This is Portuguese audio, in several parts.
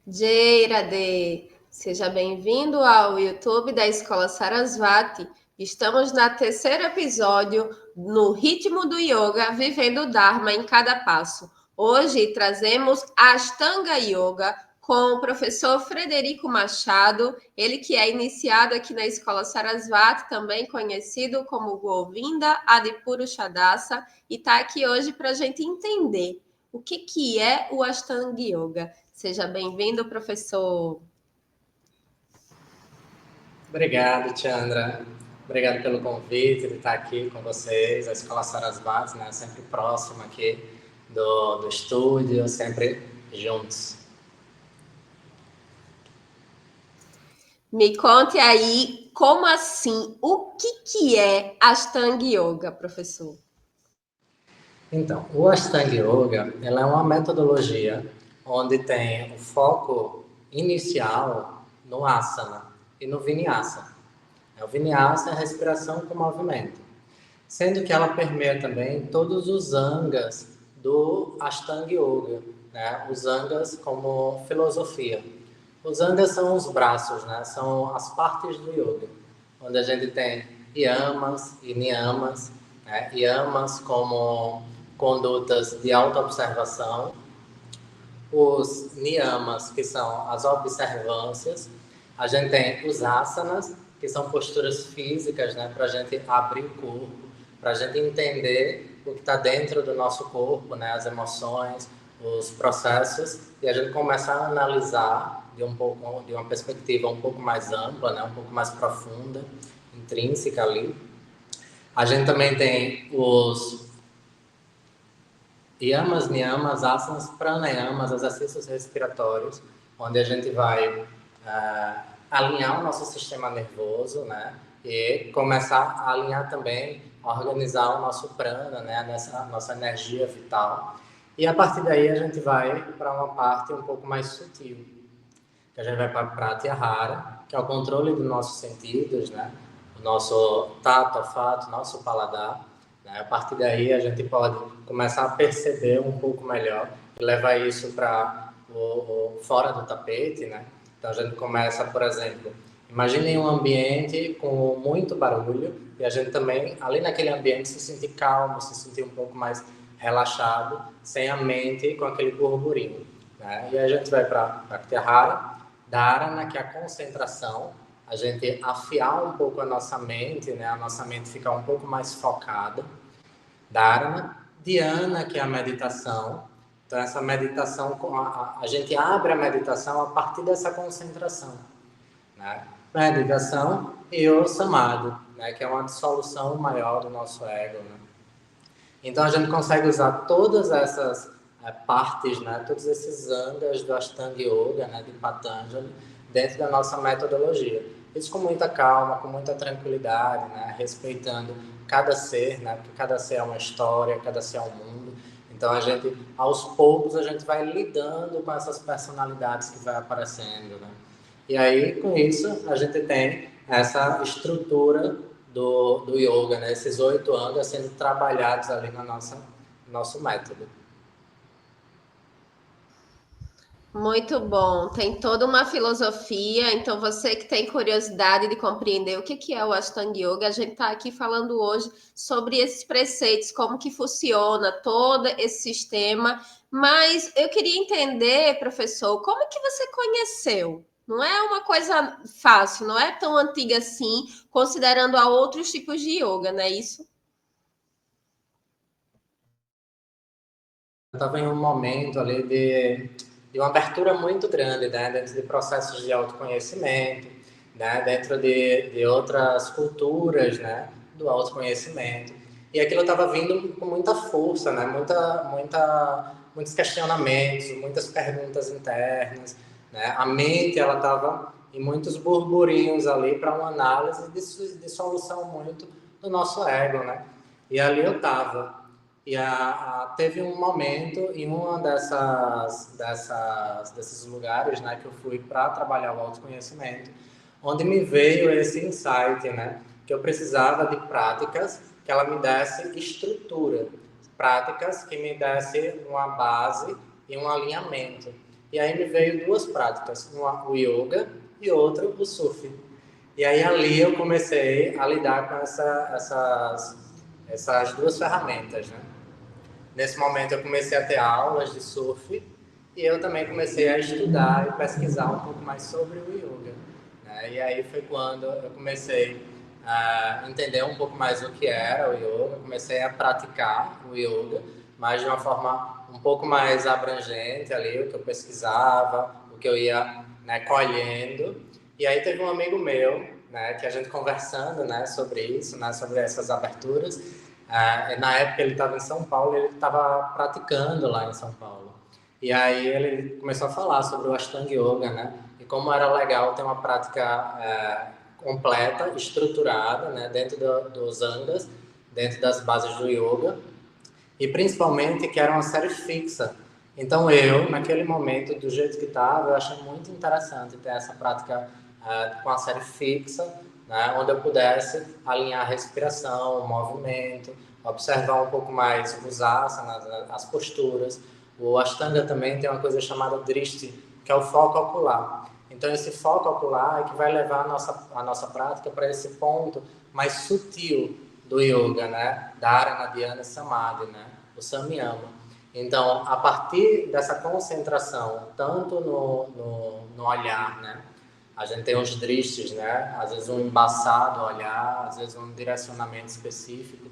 Jairade, seja bem-vindo ao YouTube da Escola Sarasvati. Estamos no terceiro episódio no Ritmo do Yoga, vivendo o Dharma em cada passo. Hoje trazemos Ashtanga Yoga com o professor Frederico Machado, ele que é iniciado aqui na Escola Sarasvati, também conhecido como Govinda Adipurushadasa, e está aqui hoje para a gente entender o que é o Ashtanga Yoga. Seja bem-vindo, professor. Obrigado, Tiandra. Obrigado pelo convite de estar aqui com vocês. A Escola Sarasvati, né? Sempre próxima aqui do estúdio, sempre juntos. Me conte aí, como assim? O que é Ashtanga Yoga, professor? Então, o Ashtanga Yoga, ela é uma metodologia onde tem o foco inicial no asana e no vinyasa. O vinyasa é a respiração com movimento, sendo que ela permeia também todos os angas do Ashtanga Yoga, né? Os angas como filosofia. Os angas são os braços, né? São as partes do yoga, onde a gente tem yamas e niyamas, né? Yamas como condutas de autoobservação, os niyamas, que são as observâncias, a gente tem os asanas, que são posturas físicas, né, para a gente abrir o corpo, para a gente entender o que está dentro do nosso corpo, né, as emoções, os processos, e a gente começar a analisar de uma perspectiva um pouco mais ampla, né, um pouco mais profunda, intrínseca ali. A gente também tem os yamas, niyamas, asanas, pranayamas, exercícios respiratórios, onde a gente vai alinhar o nosso sistema nervoso, né? E começar a alinhar também, a organizar o nosso prana, né? Nessa nossa energia vital. E a partir daí a gente vai para uma parte um pouco mais sutil, que a gente vai para Pratyahara, que é o controle dos nossos sentidos, né? O nosso tato, olfato, nosso paladar. Né? A partir daí a gente pode começar a perceber um pouco melhor e levar isso para o fora do tapete, né? Então a gente começa, por exemplo, imagine um ambiente com muito barulho e a gente também, ali naquele ambiente, se sentir calmo, se sentir um pouco mais relaxado, sem a mente com aquele burburinho. Né? E aí a gente vai para Pratyahara, Dharana, que é a concentração, a gente afiar um pouco a nossa mente, né? A nossa mente ficar um pouco mais focada. Dharana, Dhyana, que é a meditação. Então, essa meditação, a gente abre a meditação a partir dessa concentração. Né? Meditação e o Samadhi, né? Que é uma dissolução maior do nosso ego. Né? Então, a gente consegue usar todas essas partes, né? Todos esses angas do Ashtanga Yoga, né? De Patanjali, dentro da nossa metodologia. Isso com muita calma, com muita tranquilidade, né? Respeitando cada ser, né? Porque cada ser é uma história, cada ser é um mundo. Então, a gente, aos poucos, a gente vai lidando com essas personalidades que vai aparecendo, né? E aí, com isso, a gente tem essa estrutura do yoga, né? Esses 8 angas sendo trabalhados ali no nosso método. Muito bom, tem toda uma filosofia. Então, você que tem curiosidade de compreender o que é o Ashtanga Yoga, a gente está aqui falando hoje sobre esses preceitos, como que funciona todo esse sistema. Mas eu queria entender, professor, como que você conheceu? Não é uma coisa fácil, não é tão antiga assim, considerando a outros tipos de yoga, não é isso? Eu estava em um momento ali de uma abertura muito grande, né? Dentro de processos de autoconhecimento, né? Dentro de outras culturas, né? Do autoconhecimento. E aquilo estava vindo com muita força, né? Muitos questionamentos, muitas perguntas internas, né? A mente, ela estava em muitos burburinhos ali para uma análise de solução muito do nosso ego, né? E ali eu estava. E teve um momento em uma desses lugares, né, que eu fui para trabalhar o autoconhecimento, onde me veio esse insight, né, que eu precisava de práticas que ela me desse estrutura, práticas que me desse uma base e um alinhamento. E aí me veio duas práticas, uma o yoga e outra o surf. E aí ali eu comecei a lidar com essas duas ferramentas, né? Nesse momento eu comecei a ter aulas de surf e eu também comecei a estudar e pesquisar um pouco mais sobre o yoga, né? E aí foi quando eu comecei a entender um pouco mais o que era o yoga, comecei a praticar o yoga, mas de uma forma um pouco mais abrangente ali, o que eu pesquisava, o que eu ia, né, colhendo. E aí teve um amigo meu, né, que a gente conversando, né, sobre isso, né, sobre essas aberturas. Na época ele estava em São Paulo, ele estava praticando lá em São Paulo. E aí ele começou a falar sobre o Ashtanga Yoga, né? E como era legal ter uma prática completa, estruturada, né? Dentro dos angas, dentro das bases do yoga. E principalmente que era uma série fixa. Então eu, naquele momento, do jeito que estava, eu achei muito interessante ter essa prática com a série fixa, né, onde eu pudesse alinhar a respiração, o movimento, observar um pouco mais os asanas, as posturas. O Ashtanga também tem uma coisa chamada Drishti, que é o foco ocular. Então, esse foco ocular é que vai levar a nossa prática para esse ponto mais sutil do yoga, né? Dharana, Dhyana e Samadhi, né? O Samyama. Então, a partir dessa concentração, tanto no olhar, né? A gente tem os drishtis, né? Às vezes um embaçado olhar, às vezes um direcionamento específico,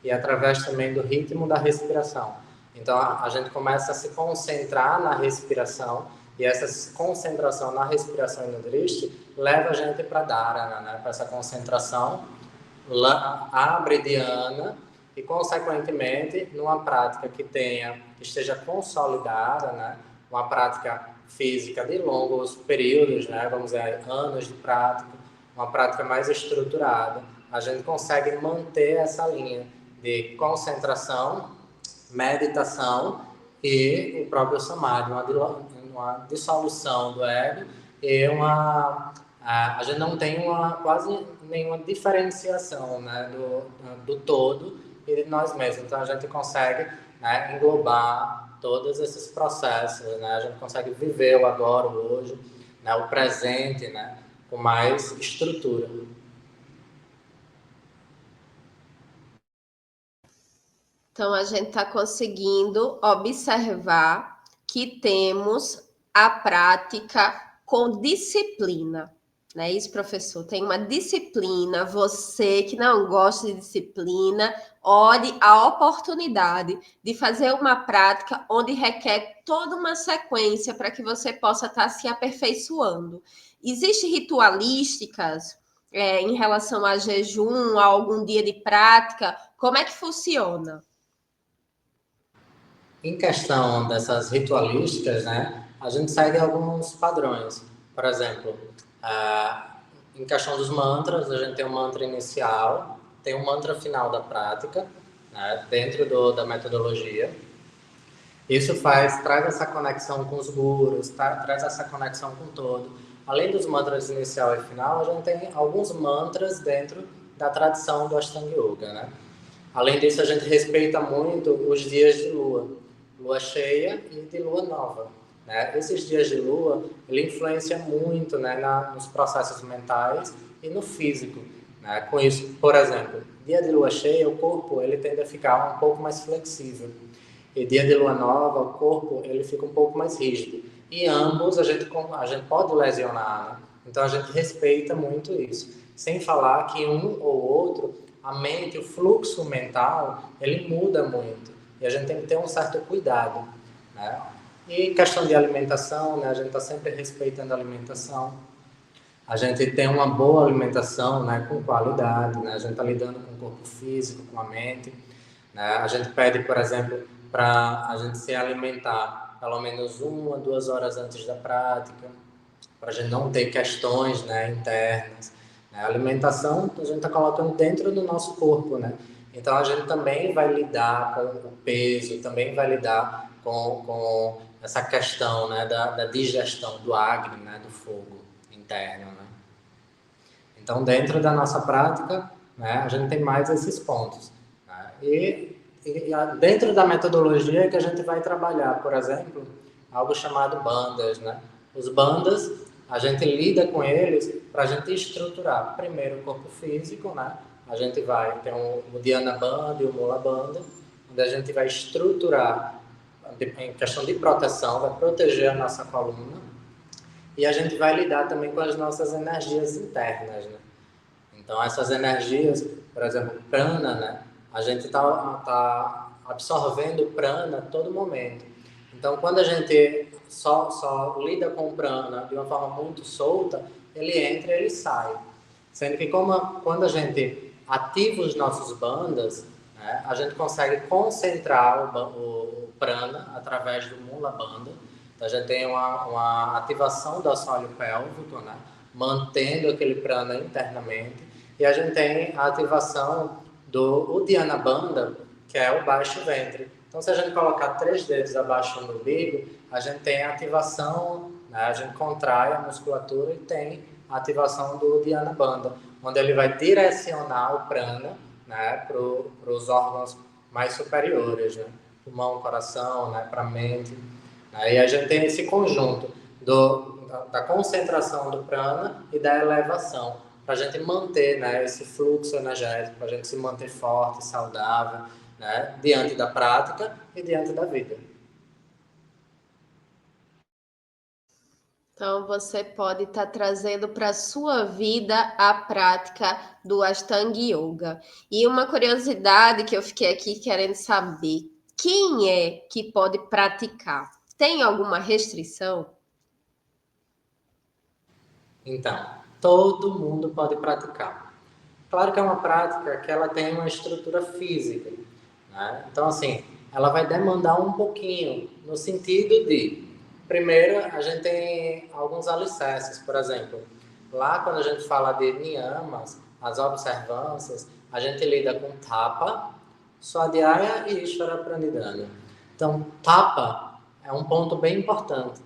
e através também do ritmo da respiração. Então, a gente começa a se concentrar na respiração, e essa concentração na respiração e no drishti leva a gente para dharana, né? Para essa concentração, abre dhyana, e, consequentemente, numa prática que esteja consolidada, né? Uma prática física de longos períodos, né? Vamos dizer, anos de prática, uma prática mais estruturada, a gente consegue manter essa linha de concentração, meditação e o próprio samadhi, uma dissolução do ego e a gente não tem quase nenhuma diferenciação, né, do todo e de nós mesmos. Então a gente consegue, né, englobar todos esses processos, né? A gente consegue viver o agora, o hoje, né, o presente, né, com mais estrutura. Então, a gente está conseguindo observar que temos a prática com disciplina. Não é isso, professor? Tem uma disciplina. Você que não gosta de disciplina, olhe a oportunidade de fazer uma prática onde requer toda uma sequência para que você possa estar se aperfeiçoando. Existem ritualísticas em relação a jejum, a algum dia de prática? Como é que funciona? Em questão dessas ritualísticas, né, a gente segue alguns padrões. Por exemplo, em questão dos mantras, a gente tem um mantra inicial, tem um mantra final da prática, né, dentro da metodologia. Isso traz essa conexão com os gurus, traz essa conexão com o todo. Além dos mantras inicial e final, a gente tem alguns mantras dentro da tradição do Ashtanga Yoga, né? Além disso, a gente respeita muito os dias de lua cheia e de lua nova, né? Esses dias de lua, ele influencia muito, né, nos processos mentais e no físico, né? Com isso, por exemplo, dia de lua cheia, o corpo ele tende a ficar um pouco mais flexível. E dia de lua nova, o corpo ele fica um pouco mais rígido. E ambos a gente pode lesionar, né? Então a gente respeita muito isso. Sem falar que um ou outro, a mente, o fluxo mental, ele muda muito. E a gente tem que ter um certo cuidado, né? E questão de alimentação, né? A gente está sempre respeitando a alimentação. A gente tem uma boa alimentação, né? Com qualidade, né? A gente está lidando com o corpo físico, com a mente, né? A gente pede, por exemplo, para a gente se alimentar pelo menos 1 a 2 horas antes da prática, para a gente não ter questões, né, internas. A alimentação a gente está colocando dentro do nosso corpo, né? Então a gente também vai lidar com o peso, também vai lidar com essa questão, né, da digestão do Agni, né, do fogo interno, né? Então dentro da nossa prática, né, a gente tem mais esses pontos, né? E dentro da metodologia que a gente vai trabalhar, por exemplo, algo chamado bandhas, né? Os bandhas, a gente lida com eles para a gente estruturar primeiro o corpo físico, né? A gente vai ter o Dhyana Bandha e o Mula Bandha, onde a gente vai estruturar em questão de proteção, vai proteger a nossa coluna, e a gente vai lidar também com as nossas energias internas, né? Então, essas energias, por exemplo, prana, né? A gente tá absorvendo prana a todo momento. Então, quando a gente só lida com o prana de uma forma muito solta, ele entra e ele sai. Sendo que quando a gente ativa os nossos bandhas, né, a gente consegue concentrar o prana através do Mula Bandha. Então, a gente tem uma ativação do assoalho pélvico, né, mantendo aquele prana internamente. E a gente tem a ativação do Uddiyana Bandha, que é o baixo ventre. Então, se a gente colocar 3 dedos abaixo do umbigo, a gente tem a ativação, né, a gente contrai a musculatura e tem a ativação do Uddiyana Bandha, onde ele vai direcionar o prana, né, para os órgãos mais superiores, né, pulmão, coração, né, para a mente. Aí a gente tem esse conjunto da concentração do prana e da elevação, para a gente manter, né, esse fluxo energético, para a gente se manter forte, saudável, né, diante da prática e diante da vida. Então, você pode estar trazendo para a sua vida a prática do Ashtanga Yoga. E uma curiosidade que eu fiquei aqui querendo saber, quem é que pode praticar? Tem alguma restrição? Então, todo mundo pode praticar. Claro que é uma prática que ela tem uma estrutura física, né? Então, assim, ela vai demandar um pouquinho, no sentido de, primeiro, a gente tem alguns alicerces, por exemplo, lá quando a gente fala de niyamas, as observâncias, a gente lida com tapa, swadhyaya e ishvara pranidhana. Então, tapa é um ponto bem importante.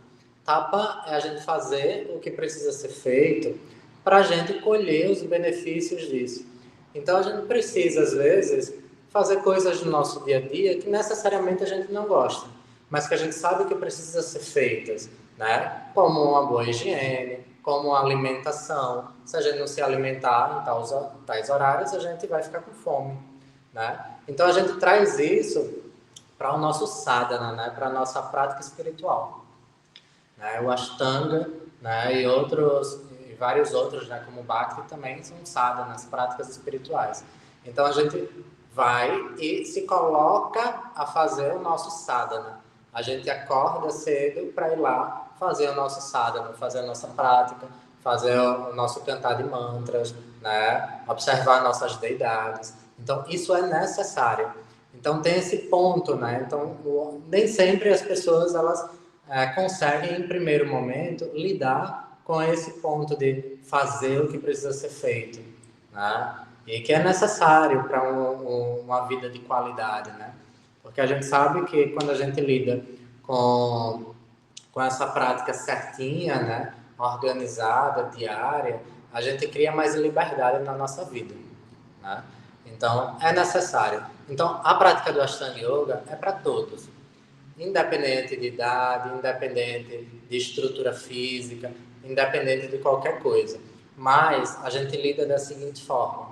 Tapa é a gente fazer o que precisa ser feito para a gente colher os benefícios disso. Então, a gente precisa, às vezes, fazer coisas no nosso dia a dia que necessariamente a gente não gosta, mas que a gente sabe que precisa ser feitas, né? Como uma boa higiene, como uma alimentação. Se a gente não se alimentar em tais horários, a gente vai ficar com fome, né? Então, a gente traz isso para o nosso sadhana, né? Para a nossa prática espiritual, né? O Ashtanga, né? E vários outros, né? Como o Bhakti, também são sadhanas, práticas espirituais. Então, a gente vai e se coloca a fazer o nosso sadhana. A gente acorda cedo para ir lá fazer o nosso sadhana, fazer a nossa prática, fazer o nosso cantar de mantras, né? Observar nossas deidades. Então, isso é necessário. Então, tem esse ponto, né? Então, nem sempre as pessoas, elas conseguem, em primeiro momento, lidar com esse ponto de fazer o que precisa ser feito, né? E que é necessário para uma vida de qualidade, né? Porque a gente sabe que quando a gente lida com essa prática certinha, né? Organizada, diária, a gente cria mais liberdade na nossa vida, né? Então, é necessário. Então, a prática do Ashtanga Yoga é para todos, independente de idade, independente de estrutura física, independente de qualquer coisa. Mas a gente lida da seguinte forma: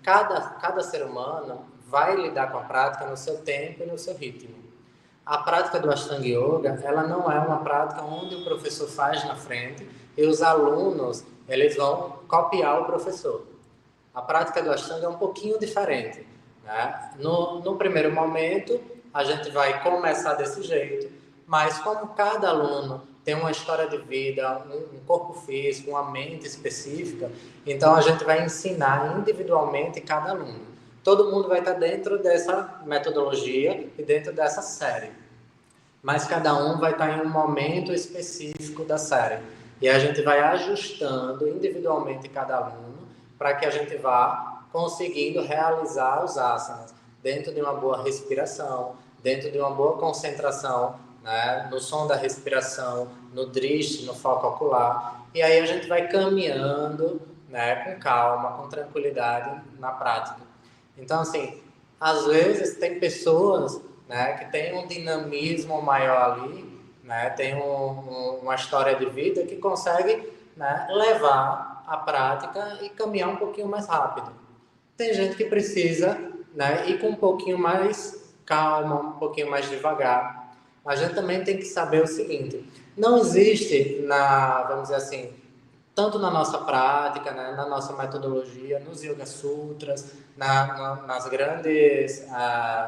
cada ser humano vai lidar com a prática no seu tempo e no seu ritmo. A prática do Ashtanga Yoga, ela não é uma prática onde o professor faz na frente e os alunos, eles vão copiar o professor. A prática do Ashtanga é um pouquinho diferente, né? No primeiro momento, a gente vai começar desse jeito, mas como cada aluno tem uma história de vida, um corpo físico, uma mente específica, então a gente vai ensinar individualmente cada aluno. Todo mundo vai estar dentro dessa metodologia e dentro dessa série, mas cada um vai estar em um momento específico da série. E a gente vai ajustando individualmente cada aluno para que a gente vá conseguindo realizar os asanas dentro de uma boa respiração, dentro de uma boa concentração, né, no som da respiração, no drishti, no foco ocular. E aí a gente vai caminhando, né, com calma, com tranquilidade na prática. Então, assim, às vezes tem pessoas, né, que têm um dinamismo maior ali, né, tem uma história de vida que consegue, né, levar a prática e caminhar um pouquinho mais rápido. Tem gente que precisa, né, ir com um pouquinho mais calma, um pouquinho mais devagar. A gente também tem que saber o seguinte: não existe, vamos dizer assim, tanto na nossa prática, né, na nossa metodologia, nos Yoga Sutras,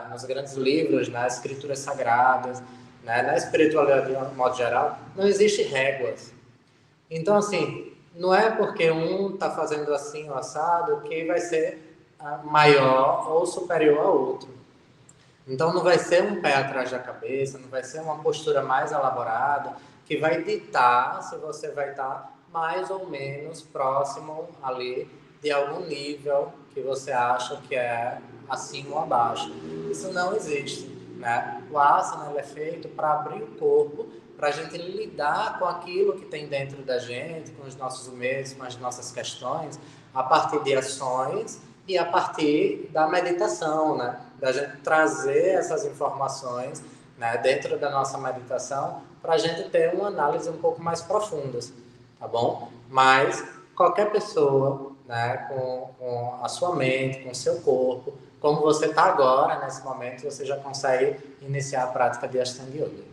nos grandes livros, nas escrituras sagradas, né, na espiritualidade de um modo geral, não existe réguas. Então, assim, não é porque um está fazendo assim o assado que vai ser maior ou superior ao outro. Então, não vai ser um pé atrás da cabeça, não vai ser uma postura mais elaborada que vai ditar se você vai estar mais ou menos próximo ali de algum nível que você acha que é acima ou abaixo. Isso não existe, né? O asana ele é feito para abrir o corpo, para a gente lidar com aquilo que tem dentro da gente, com os nossos medos, com as nossas questões, a partir de ações e a partir da meditação, né? Da gente trazer essas informações, né, dentro da nossa meditação para a gente ter uma análise um pouco mais profunda, tá bom? Mas qualquer pessoa, né, com a sua mente, com o seu corpo, como você está agora, nesse momento, você já consegue iniciar a prática de Ashtanga Yoga.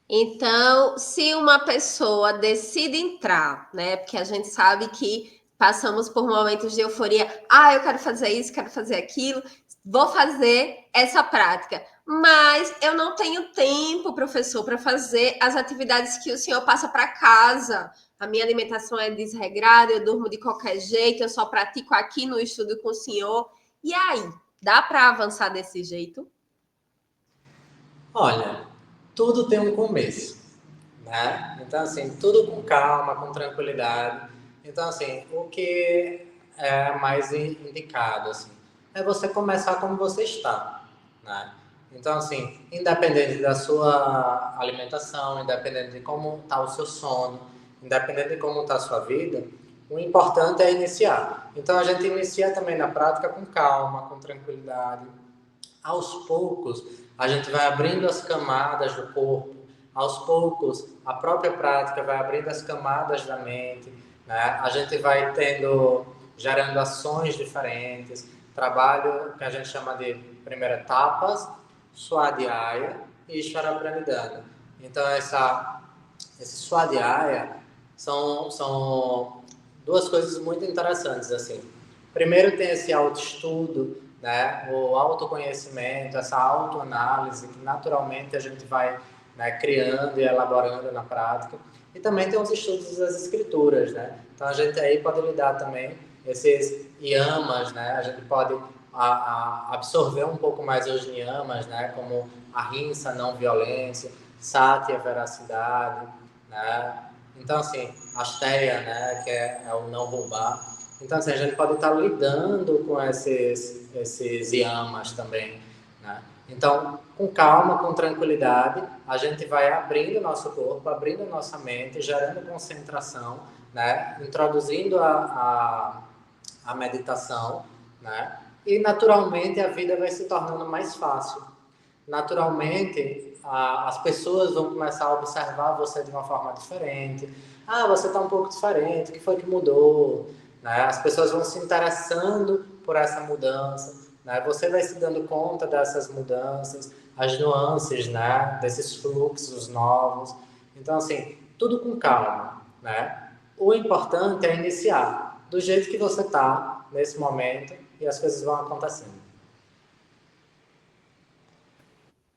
Então, se uma pessoa decide entrar, né? Porque a gente sabe que passamos por momentos de euforia. Ah, eu quero fazer isso, quero fazer aquilo, vou fazer essa prática. Mas eu não tenho tempo, professor, para fazer as atividades que o senhor passa para casa. A minha alimentação é desregrada, eu durmo de qualquer jeito, eu só pratico aqui no estudo com o senhor. E aí, dá para avançar desse jeito? Olha, tudo tem um começo, né? Então, assim, tudo com calma, com tranquilidade. Então, assim, o que é mais indicado, assim, é você começar como você está, né? Então, assim, independente da sua alimentação, independente de como está o seu sono, independente de como está a sua vida, o importante é iniciar. Então, a gente inicia também na prática com calma, com tranquilidade. Aos poucos, a gente vai abrindo as camadas do corpo, aos poucos, a própria prática vai abrindo as camadas da mente, né? A gente vai gerando ações diferentes, trabalho que a gente chama de primeira etapas, Swadhyaya e Ishvara Pranidhana. Então, esse Swadhyaya são duas coisas muito interessantes, assim. Primeiro tem esse autoestudo, né, o autoconhecimento, essa autoanálise que naturalmente a gente vai, né, criando e elaborando na prática. E também tem os estudos das escrituras, né? Então a gente aí pode lidar também esses yamas, né? A gente pode absorver um pouco mais os yamas, né? Como a rinsa, não violência, satya, veracidade, né? Então assim, asteya, né? Que é o não roubar. Então, assim, a gente pode estar lidando com esses yamas também, né? Então, com calma, com tranquilidade, a gente vai abrindo o nosso corpo, abrindo a nossa mente, gerando concentração, né? Introduzindo a meditação, né? E, naturalmente, a vida vai se tornando mais fácil. Naturalmente, as pessoas vão começar a observar você de uma forma diferente. Ah, você está um pouco diferente, o que foi que mudou? Né? As pessoas vão se interessando por essa mudança, né? Você vai se dando conta dessas mudanças, as nuances, né? Desses fluxos novos. Então, assim, tudo com calma, né? O importante é iniciar do jeito que você está nesse momento e as coisas vão acontecendo.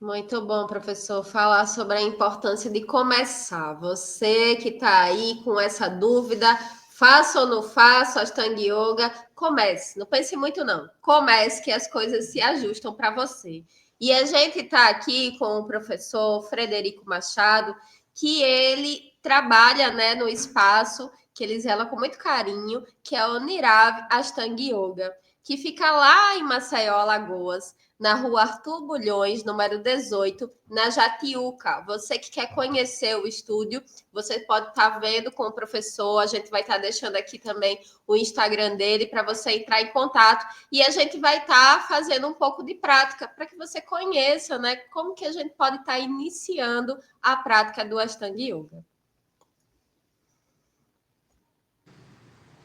Muito bom, professor, falar sobre a importância de começar. Você que está aí com essa dúvida, faço ou não faço Ashtanga Yoga, comece. Não pense muito, não. Comece que as coisas se ajustam para você. E a gente está aqui com o professor Frederico Machado, que ele trabalha, né, no espaço que ele zela com muito carinho, que é o Nirav Ashtanga Yoga, que fica lá em Maceió, Alagoas. na rua Arthur Bulhões, número 18, na Jatiuca. Você que quer conhecer o estúdio, você pode estar vendo com o professor, a gente vai estar deixando aqui também o Instagram dele para você entrar em contato e a gente vai estar fazendo um pouco de prática para que você conheça, né, como que a gente pode estar iniciando a prática do Ashtanga Yoga.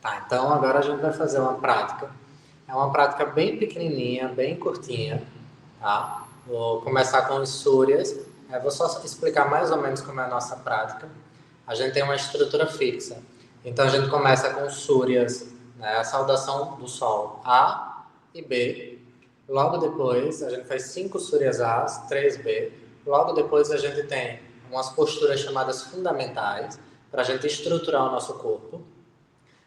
Tá, então agora a gente vai fazer uma prática. É uma prática bem pequenininha, bem curtinha, tá? Vou começar com os Suryas. Vou só explicar mais ou menos como é a nossa prática. A gente tem uma estrutura fixa. Então a gente começa com os Suryas, né? A saudação do Sol A e B. Logo depois a gente faz 5 Suryas A, 3 B. Logo depois a gente tem umas posturas chamadas fundamentais para a gente estruturar o nosso corpo.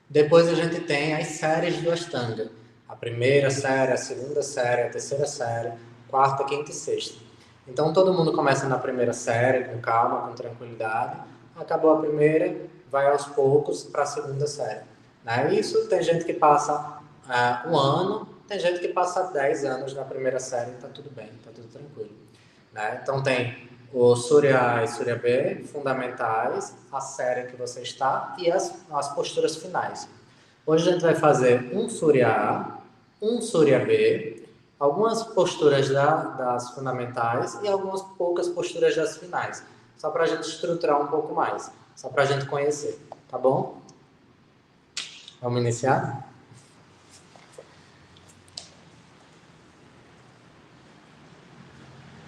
Depois a gente tem as séries do Ashtanga. A primeira série, a segunda série, a terceira série, quarta, quinta e sexta. Então todo mundo começa na primeira série, com calma, com tranquilidade. Acabou a primeira, vai aos poucos para a segunda série. Né? Isso tem gente que passa 1 ano, tem gente que passa 10 anos na primeira série, está tudo bem, está tudo tranquilo. Né? Então tem o Surya A e Surya B, fundamentais, a série que você está e as posturas finais. Hoje a gente vai fazer um Surya A, um Surya B, algumas posturas das fundamentais e algumas poucas posturas das finais, só para a gente estruturar um pouco mais, só para a gente conhecer, tá bom? Vamos iniciar?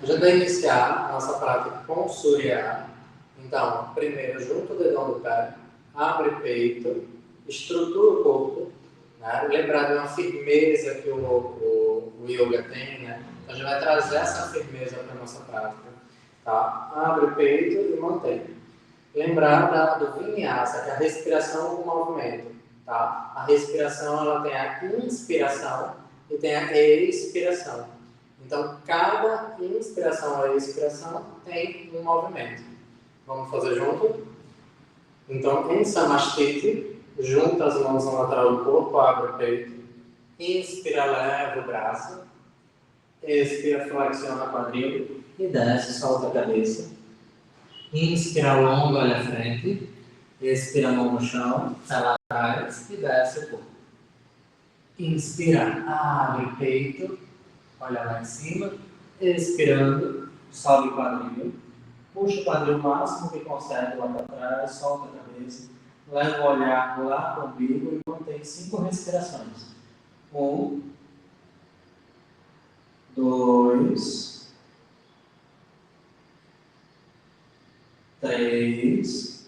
A gente vai iniciar a nossa prática com o Surya. Então, primeiro, junta o dedão do pé, abre o peito, estrutura o corpo, né? Lembrar de uma firmeza que o yoga tem, né? Então, a gente vai trazer essa firmeza para a nossa prática. Tá? Abre o peito e mantém. Lembrar do Vinyasa, que é a respiração com movimento. Tá? A respiração ela tem a inspiração e tem a expiração. Então, cada inspiração e expiração tem um movimento. Vamos fazer junto? Então, em Samastiti, junta as mãos na lateral do corpo, abre o peito. Inspira, leva o braço. Expira, flexiona o quadril e desce, solta a cabeça. Inspira longo, olha à frente. Expira a mão no chão, sai lá atrás e desce o corpo. Inspira, abre o peito. Olha lá em cima, expirando, sobe o quadril, puxa o quadril o máximo que consegue lá para trás, solta a cabeça, leva o olhar lá para o umbigo e mantém 5 respirações. 1, 2, 3,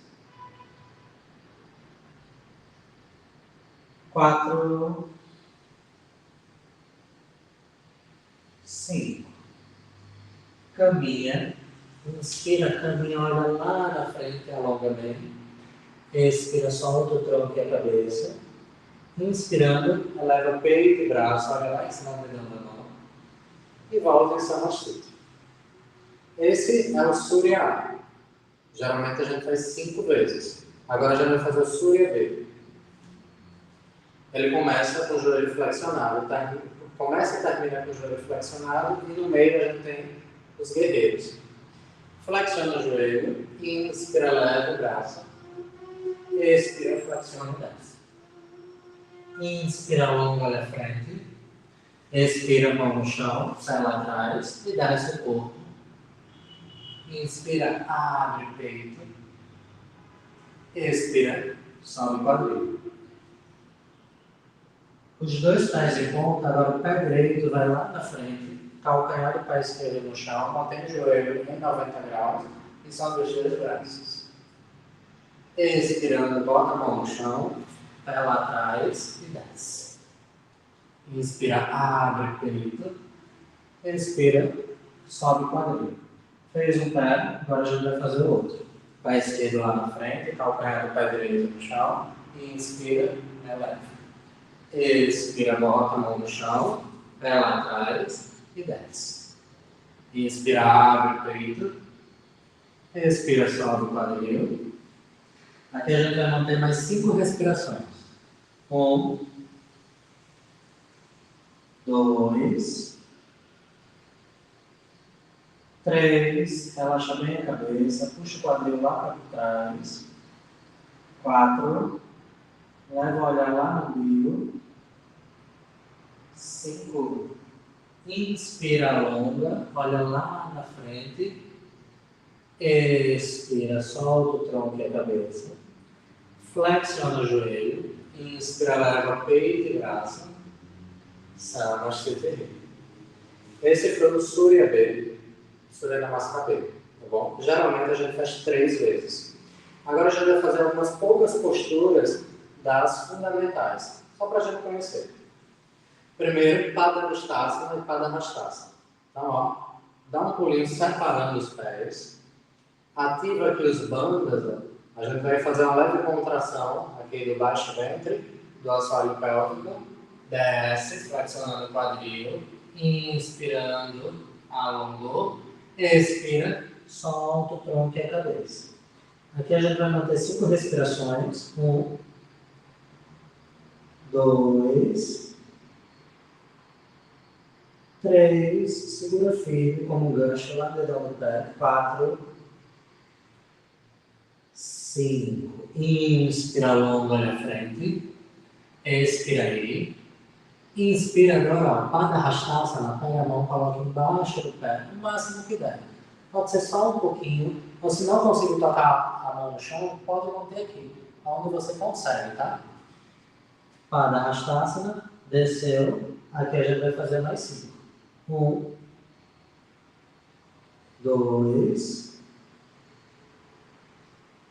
4, 5. Caminha. Inspira, caminha, olha lá na frente, alonga bem. Expira, solta o tronco e a cabeça. Inspirando, eleva peito e braço, olha lá em cima do dedão da mão. E volta em Samastiti. Esse é o Surya A. Geralmente a gente faz 5 vezes. Agora a gente vai fazer o Surya B. Ele começa com o joelho flexionado, começa e termina com o joelho flexionado e no meio a gente tem os guerreiros. Flexiona o joelho, inspira, leva o braço. Expira, flexiona e desce. Inspira longo, olha à frente. Expira, mão no chão, sai lá atrás e desce o corpo. Inspira, abre o peito. Expira, sobe o quadril. Os 2 pés de ponta, agora o pé direito vai lá na frente, calcanhar do pé esquerdo no chão, mantém o joelho em 90 graus e sobe os 2 braços. Expirando, bota a mão no chão, pé lá atrás e desce. Inspira, abre o peito. Expira, sobe o quadril. Fez um pé, agora a gente vai fazer o outro. Pé esquerdo lá na frente, calcanhar do pé direito no chão. Inspira, eleva. Expira, bota a mão no chão, pé lá atrás e desce. Inspira, abre o peito. Expira, sobe o quadril. Aqui a gente vai manter mais 5 respirações. 1, 2, 3, relaxa bem a cabeça, puxa o quadril lá para trás. 4, leva o olhar lá no umbigo. 5, inspira longa, olha lá na frente. Expira, solta o tronco e a cabeça. Flexiona o joelho. Inspira, leva peito e braço. Samastiti. Esse foi o Surya B. Surya Namaskar B. Tá bom? Geralmente a gente faz 3 vezes. Agora a gente vai fazer algumas poucas posturas das fundamentais. Só para a gente conhecer. Primeiro, Padangusthasana e Padahastasana. Então, ó, dá um pulinho separando os pés. Ativa aqui os bandhas. A gente vai fazer uma leve contração aqui do baixo ventre, do assoalho pélvico. Desce, flexionando o quadril. Inspirando, alongou. Expira, solta o tronco e a cabeça. Aqui a gente vai manter 5 respirações. 1, 2, 3, segura firme como um gancho lá no dedão do pé. 4, 5, inspira longo, olha à frente. Expira aí. Inspira agora, Padahastasana, pega a mão, coloca embaixo do pé, o máximo que der. Pode ser só um pouquinho, ou se não conseguir tocar a mão no chão, pode manter aqui, onde você consegue, tá? Padahastasana, desceu, aqui a gente vai fazer mais 5. 1, 2,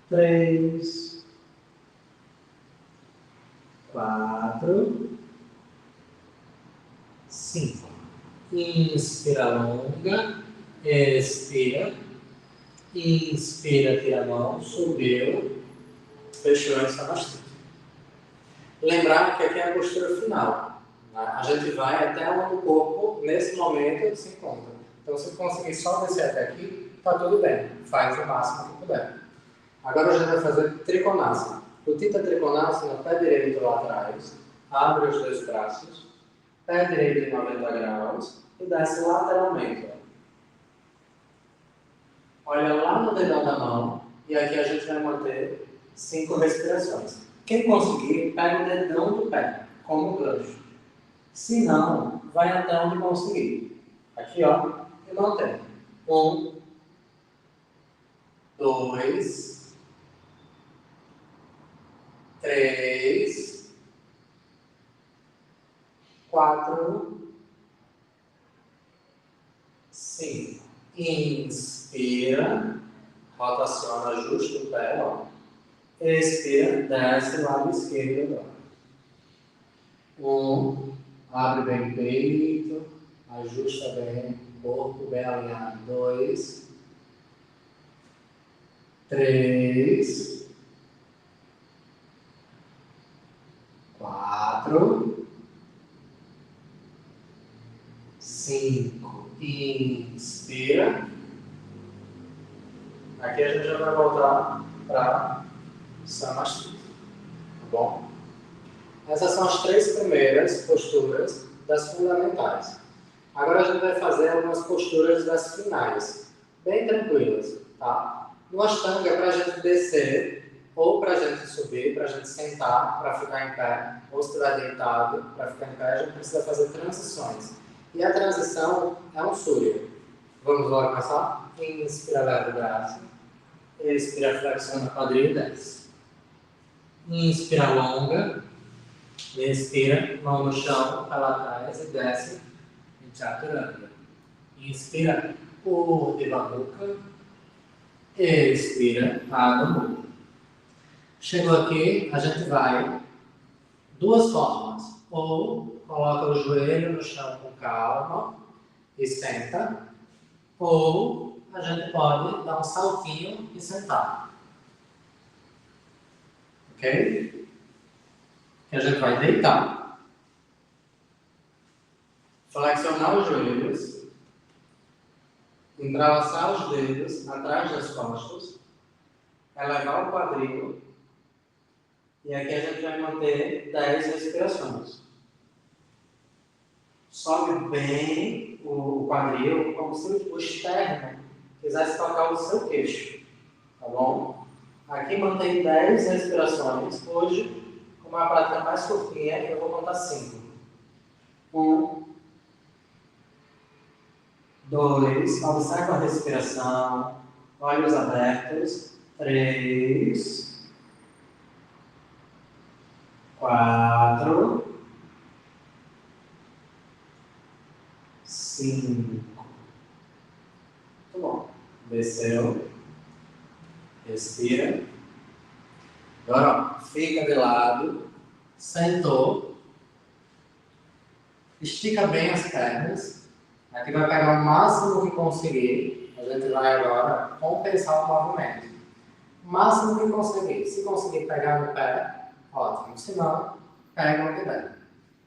3, 4, 5. Inspira longa, expira, inspira, tira a mão, subiu, fechou essa Samastiti. Lembrar que aqui é a postura final. Né? A gente vai até onde o corpo, nesse momento, se encontra. Então, se conseguir só descer até aqui, tá tudo bem. Faz o máximo que puder. Agora a gente vai fazer Trikonasana. Utthita Trikonasana, pé direito lá atrás, abre os 2 braços, pé direito em 90 graus e desce lateralmente. Olha lá no dedão da mão e aqui a gente vai manter 5 respirações. Quem conseguir, pega o dedão do pé, como gancho. Se não, vai até onde conseguir. Aqui, ó, e mantém. 1, 2, 3, 4, 5. Inspira, rotaciona, ajusta o pé, ó. Expira, desce lado esquerdo agora. 1, abre bem o peito, ajusta bem o corpo, bem alinhado. 2, 3, 4, 5. Inspira. Aqui a gente já vai voltar para Samastiti. Tá bom? Essas são as 3 primeiras posturas das fundamentais. Agora a gente vai fazer algumas posturas das finais, bem tranquilas, tá? No Ashtanga, para a gente descer, ou para a gente subir, para a gente sentar, para ficar em pé, ou se estiver deitado, para ficar em pé, a gente precisa fazer transições. E a transição é um Surya. Vamos lá começar? Inspira, leva o braço. Expira, flexiona o quadril e desce. Inspira longa. Expira, mão no chão, para lá atrás e desce em Chaturanga. Inspira, Urdhva Mukha. Expira, Adho Mukha. Chegou aqui, a gente vai 2 formas. Ou coloca o joelho no chão com calma e senta. Ou a gente pode dar um saltinho e sentar. Ok? Que a gente vai deitar, flexionar os joelhos, entrelaçar os dedos atrás das costas, elevar o quadril e aqui a gente vai manter 10 respirações. Sobe bem o quadril, como se o externo quisesse tocar o seu queixo, tá bom? Aqui mantém 10 respirações. Hoje, como é uma prática mais curtinha, eu vou contar 5. 1, 2, observa a respiração, olhos abertos. 3, 4, 5. Muito bom. Desceu. Respira. Agora, ó, fica de lado. Sentou. Estica bem as pernas. Aqui vai pegar o máximo que conseguir. A gente vai agora compensar o movimento. O máximo que conseguir. Se conseguir pegar no pé, ótimo. Se não, pega onde der.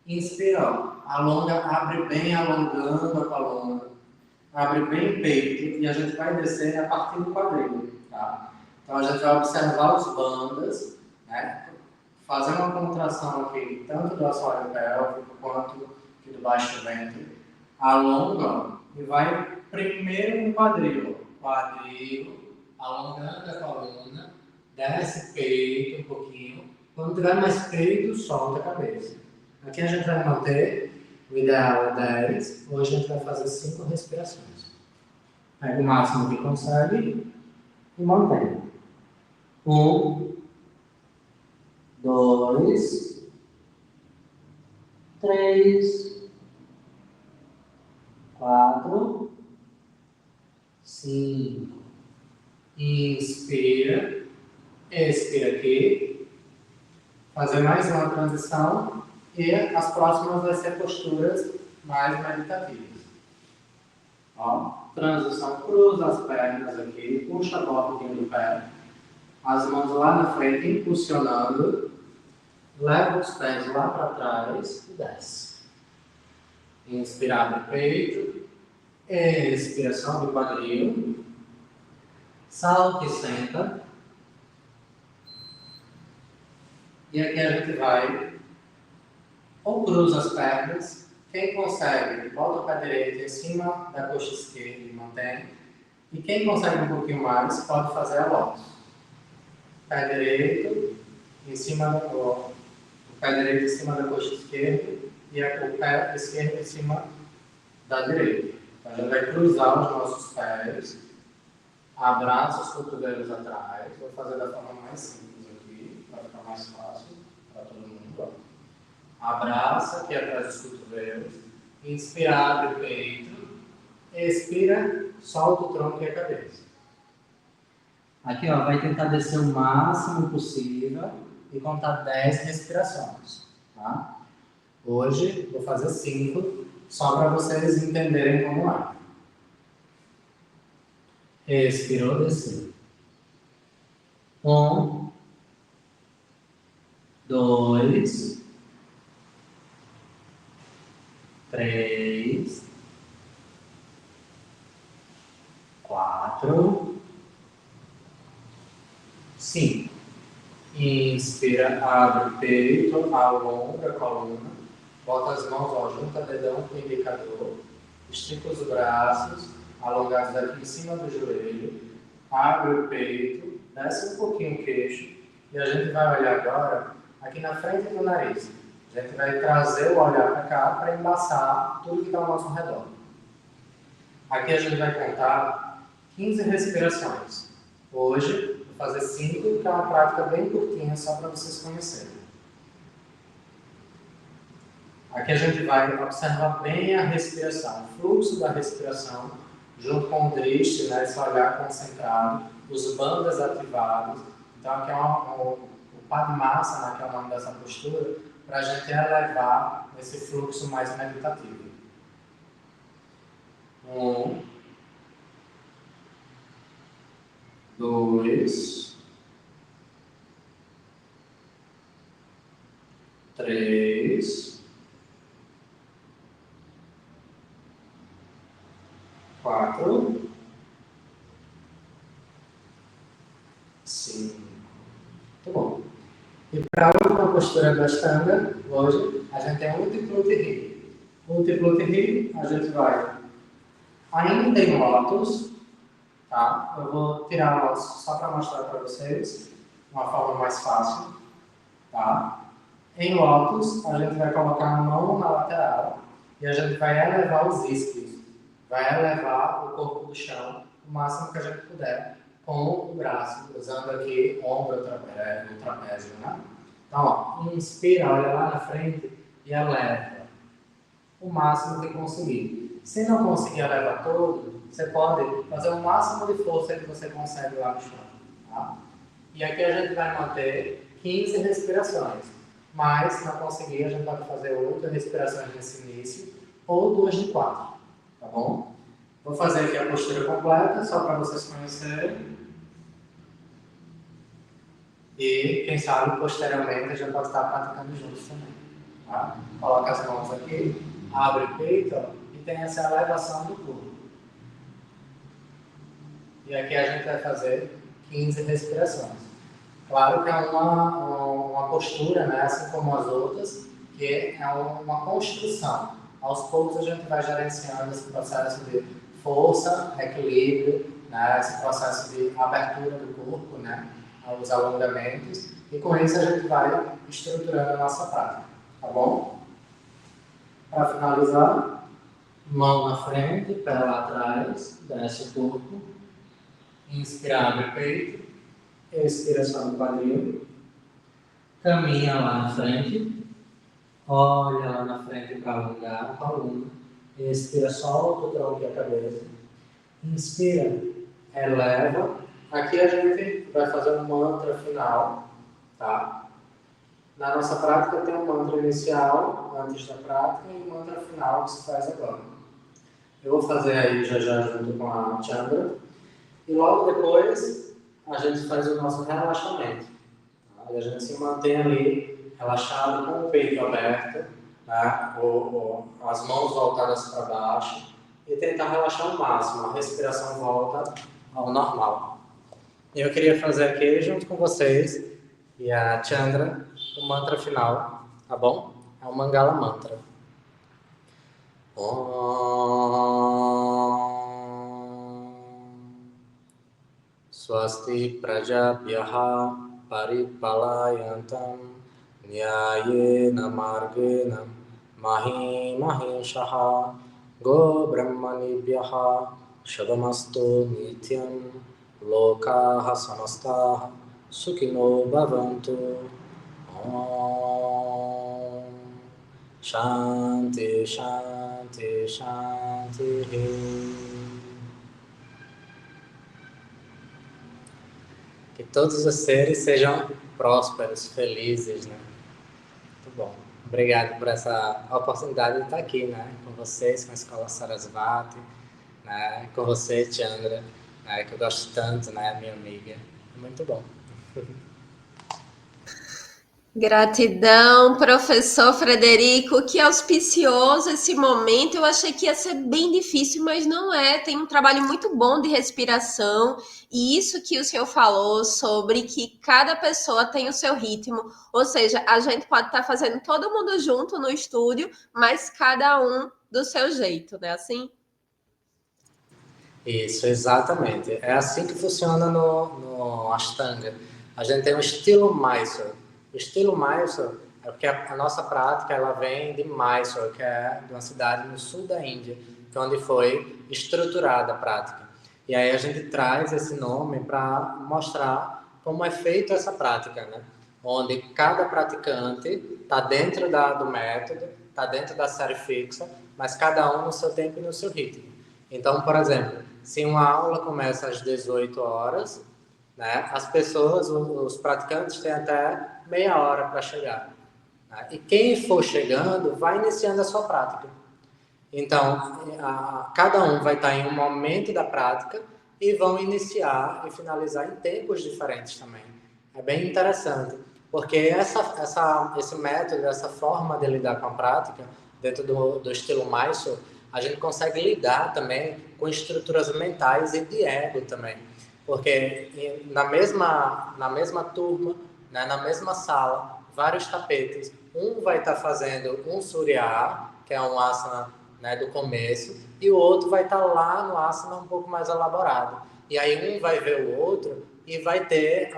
Inspira, ó. Alonga, abre bem, alongando a coluna. Abre bem o peito e a gente vai descer a partir do quadril. Tá? Então a gente vai observar os bandas, né? Fazer uma contração aqui, tanto do assoalho pélvico quanto aqui do baixo ventre. Alonga e vai primeiro no quadril. Quadril, alongando a coluna, desce o peito um pouquinho. Quando tiver mais peito, solta a cabeça. Aqui a gente vai manter, o ideal é 10, hoje a gente vai fazer 5 respirações. Pega o máximo que consegue e mantém. 1, 2, 3, 4, 5. Inspira, expira aqui. Fazer mais uma transição. E as próximas vai ser posturas mais meditativas. Ó, transição, cruza as pernas aqui, puxa a bordinha do pé, as mãos lá na frente, impulsionando, leva os pés lá para trás e desce. Inspira, abre o peito, expiração do quadril, salta e senta. E aqui a gente vai ou cruza as pernas, quem consegue, bota o pé direito em cima da coxa esquerda e mantém. E quem consegue um pouquinho mais, pode fazer a lótus. Pé direito em cima da coxa, o pé direito em cima da coxa esquerda e o pé esquerdo em cima da direita. Então a gente vai cruzar os nossos pés, abraça os cotovelos atrás. Vou fazer da forma mais simples aqui, para ficar mais fácil para todo mundo. Abraça aqui atrás dos cotovelos. Inspira, abre o peito. Expira, solta o tronco e a cabeça. Aqui, ó, vai tentar descer o máximo possível e contar 10 respirações. Tá? Hoje, vou fazer 5, só para vocês entenderem como é. Expirou, desceu. 1, 2, 3, 4, 5. Inspira, abre o peito, alonga a coluna, bota as mãos, ó, junta dedão com o indicador, estica os braços, alongados aqui em cima do joelho, abre o peito, desce um pouquinho o queixo e a gente vai olhar agora aqui na frente do nariz. A gente vai trazer o olhar para cá para embaçar tudo que está ao nosso redor. Aqui a gente vai contar 15 respirações. Hoje, vou fazer 5, que é uma prática bem curtinha, só para vocês conhecerem. Aqui a gente vai observar bem a respiração, o fluxo da respiração, junto com o drishti, né, esse olhar concentrado, os bandhas ativados. Então aqui é o padmasana, que é o nome dessa postura, para a gente elevar esse fluxo mais meditativo. 1, 2, 3, 4, 5. Muito bom. E para a última postura do Ashtanga, hoje, a gente tem Utti Pluti Hi. Utti Pluti Hi, a gente vai ainda em lótus, tá? Eu vou tirar a lótus só para mostrar para vocês uma forma mais fácil, tá? Em lótus, a gente vai colocar a mão na lateral e a gente vai elevar os isquios, vai elevar o corpo do chão o máximo que a gente puder com o braço, usando aqui ombro, trapézio, né? Então, ó, inspira, olha lá na frente e eleva o máximo que conseguir. Se não conseguir elevar todo, você pode fazer o máximo de força que você consegue lá no chão, tá? E aqui a gente vai manter 15 respirações. Mas, se não conseguir, a gente pode fazer 8 respirações nesse início ou 2 de 4, tá bom? Vou fazer aqui a postura completa, só para vocês conhecerem. E, quem sabe, posteriormente, a gente pode estar praticando juntos também. Tá? Coloca as mãos aqui, abre o peito, ó, e tem essa elevação do corpo. E aqui a gente vai fazer 15 respirações. Claro que é uma postura, né, assim como as outras, que é uma construção. Aos poucos a gente vai gerenciando esse processo de força, equilíbrio, né, esse processo de abertura do corpo, né, os alongamentos, e com isso a gente vai estruturando a nossa prática, tá bom? Para finalizar, mão na frente, pé lá atrás, desce o corpo, inspira, abre o peito, expira só no quadril, caminha lá na frente, olha lá na frente para alongar a coluna, expira, solta o tronco e a cabeça, inspira, eleva. Aqui a gente vai fazer um mantra final, tá? Na nossa prática tem um mantra inicial, antes da prática, e um mantra final que se faz agora. Eu vou fazer aí já junto com a Chandra, e logo depois a gente faz o nosso relaxamento. Tá? E a gente se mantém ali, relaxado, com o peito aberto, né? As mãos voltadas para baixo, e tentar relaxar ao máximo, a respiração volta ao normal. Eu queria fazer aqui, junto com vocês e a Chandra, o mantra final, tá bom? É o Mangala Mantra. Om Swasti Prajabhyaha Paripalayantam Nyayena Margena Maheshaha Go Brahmanibhyaha Shabamastu Nityam Lokaha Samastaha Sukhino Bhavantu. Om Shanti Shanti Shanti. Que todos os seres sejam prósperos, felizes, né? Muito bom. Obrigado por essa oportunidade de estar aqui, né? Com vocês, com a Escola Sarasvati, né? Com você, Chandra, né? Que eu gosto tanto, né? Minha amiga. Muito bom. Gratidão, professor Frederico, que auspicioso esse momento. Eu achei que ia ser bem difícil, mas não é. Tem um trabalho muito bom de respiração, e isso que o senhor falou sobre que cada pessoa tem o seu ritmo, ou seja, a gente pode estar fazendo todo mundo junto no estúdio, mas cada um do seu jeito, né? Assim? Isso, exatamente. É assim que funciona no Ashtanga. A gente tem um estilo Mysore. O estilo Mysore é porque a nossa prática ela vem de Mysore, que é de uma cidade no sul da Índia, que é onde foi estruturada a prática. E aí a gente traz esse nome para mostrar como é feita essa prática, né? Onde cada praticante está dentro do método, está dentro da série fixa, mas cada um no seu tempo e no seu ritmo. Então, por exemplo, se uma aula começa às 18 horas, né, as pessoas, os praticantes têm até meia hora para chegar. Né? E quem for chegando vai iniciando a sua prática. Então, cada um vai estar em um momento da prática e vão iniciar e finalizar em tempos diferentes também. É bem interessante, porque esse método, essa forma de lidar com a prática, dentro do estilo Mysore, a gente consegue lidar também com estruturas mentais e de ego também. Porque na mesma turma, né, na mesma sala, vários tapetes, um vai estar fazendo um Surya, que é um asana, né, do começo, e o outro vai estar lá no asana um pouco mais elaborado. E aí um vai ver o outro e vai ter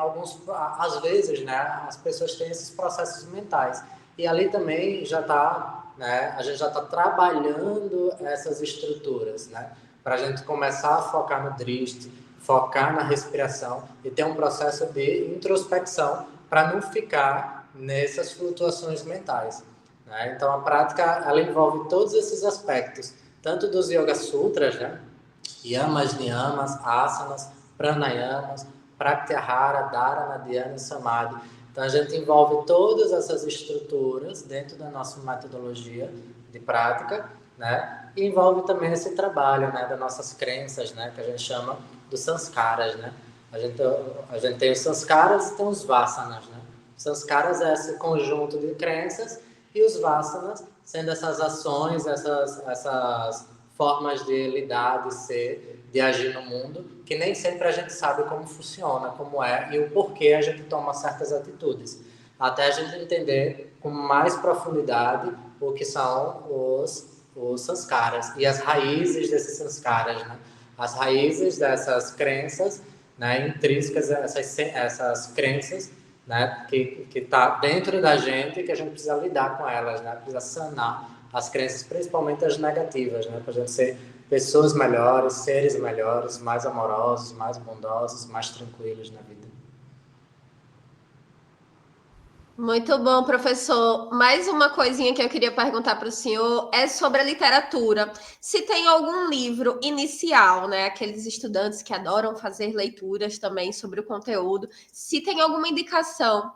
às vezes, né, as pessoas têm esses processos mentais. E ali também já está, né, a gente já está trabalhando essas estruturas, né, para a gente começar a focar no drishti, focar na respiração e ter um processo de introspecção para não ficar nessas flutuações mentais, né? Então, a prática, ela envolve todos esses aspectos, tanto dos Yoga Sutras, né? Yamas, Niyamas, Asanas, Pranayamas, Pratyahara, Dharana, Dhyana e Samadhi. Então, a gente envolve todas essas estruturas dentro da nossa metodologia de prática, né? E envolve também esse trabalho, né, das nossas crenças, né, que a gente chama dos sanskaras, né? A gente tem os sanskaras e tem os vasanas, né? Os sanskaras é esse conjunto de crenças e os vasanas sendo essas ações, essas formas de lidar, de ser, de agir no mundo, que nem sempre a gente sabe como funciona, como é e o porquê a gente toma certas atitudes. Até a gente entender com mais profundidade o que são os sanskaras e as raízes desses sanskaras, né? As raízes dessas crenças, né, intrínsecas, essas crenças, né, que tá dentro da gente, que a gente precisa lidar com elas, né? Precisa sanar as crenças, principalmente as negativas, né? Para a gente ser pessoas melhores, seres melhores, mais amorosos, mais bondosos, mais tranquilos na vida. Muito bom, professor. Mais uma coisinha que eu queria perguntar para o senhor é sobre a literatura. Se tem algum livro inicial, né? Aqueles estudantes que adoram fazer leituras também sobre o conteúdo. Se tem alguma indicação.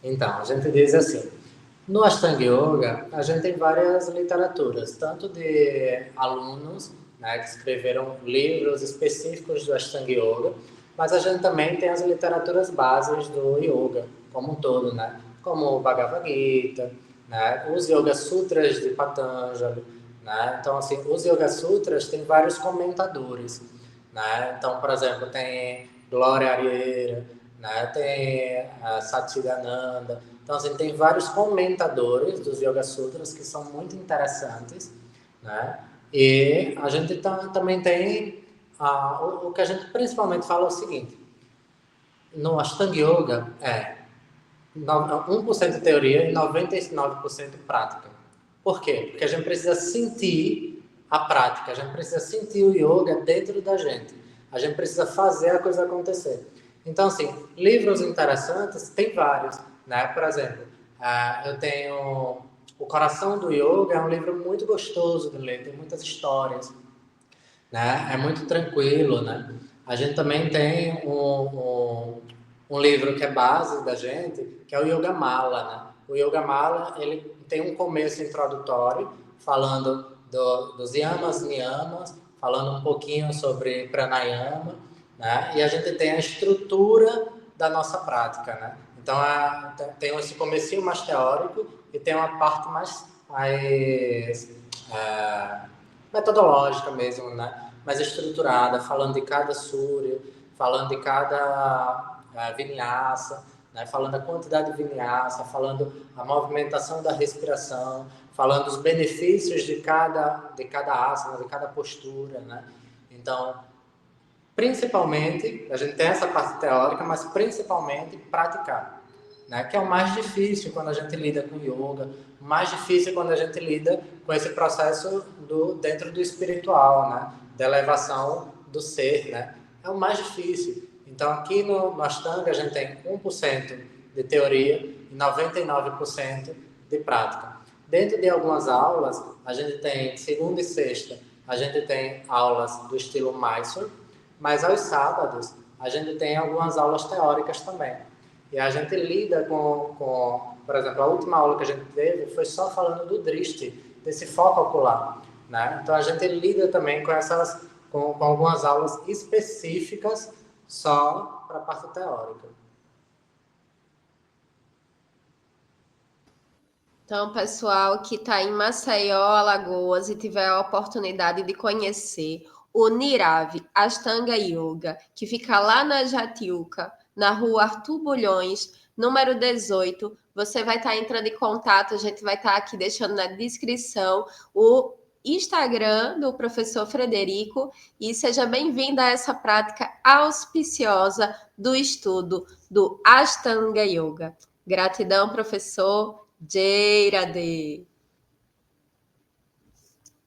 Então, a gente diz assim, no Ashtanga Yoga, a gente tem várias literaturas, tanto de alunos, né, que escreveram livros específicos do Ashtanga Yoga, mas a gente também tem as literaturas bases do yoga, como um todo, né? Como o Bhagavad Gita, né? Os Yoga Sutras de Patanjali, né? Então, assim, os Yoga Sutras têm vários comentadores, né? Então, por exemplo, tem Glória Arieira, né? Tem a Satchidananda. Então, assim, tem vários comentadores dos Yoga Sutras que são muito interessantes, né? E a gente também tem o que a gente principalmente fala é o seguinte: no Ashtanga Yoga é 1% de teoria e 99% prática. Por quê? Porque a gente precisa sentir a prática, a gente precisa sentir o yoga dentro da gente, a gente precisa fazer a coisa acontecer. Então, assim, livros interessantes tem vários, né? Por exemplo, eu tenho O Coração do Yoga, é um livro muito gostoso de ler, tem muitas histórias, né? É muito tranquilo, né? A gente também tem um livro que é base da gente, que é o Yoga Mala, né? O Yoga Mala, ele tem um começo introdutório, falando dos yamas, niyamas, falando um pouquinho sobre pranayama, né? E a gente tem a estrutura da nossa prática, né? Então, tem esse comecinho mais teórico e tem uma parte mais metodológica mesmo, né? Mais estruturada, falando de cada surya, falando de cada vinyasa, né? Falando a quantidade de vinyasa, falando a movimentação da respiração, falando os benefícios de cada asana, de cada postura, né? Então, principalmente, a gente tem essa parte teórica, mas principalmente praticar, né? Que é o mais difícil quando a gente lida com yoga, o mais difícil quando a gente lida com esse processo dentro do espiritual, né? Da elevação do ser, né? É o mais difícil. Então, aqui no Ashtanga, a gente tem 1% de teoria e 99% de prática. Dentro de algumas aulas, a gente tem, segunda e sexta, a gente tem aulas do estilo Mysore, mas aos sábados, a gente tem algumas aulas teóricas também. E a gente lida por exemplo, a última aula que a gente teve foi só falando do drishti, desse foco ocular, né? Então a gente lida também com algumas aulas específicas só para a parte teórica. Então, pessoal que está em Maceió, Alagoas, e tiver a oportunidade de conhecer o Nirav Ashtanga Yoga, que fica lá na Jatiuca, na rua Arthur Bulhões, número 18, você vai estar entrando em contato, a gente vai estar aqui deixando na descrição o Instagram do professor Frederico e seja bem-vinda a essa prática auspiciosa do estudo do Ashtanga Yoga. Gratidão, professor. Jai Radhe.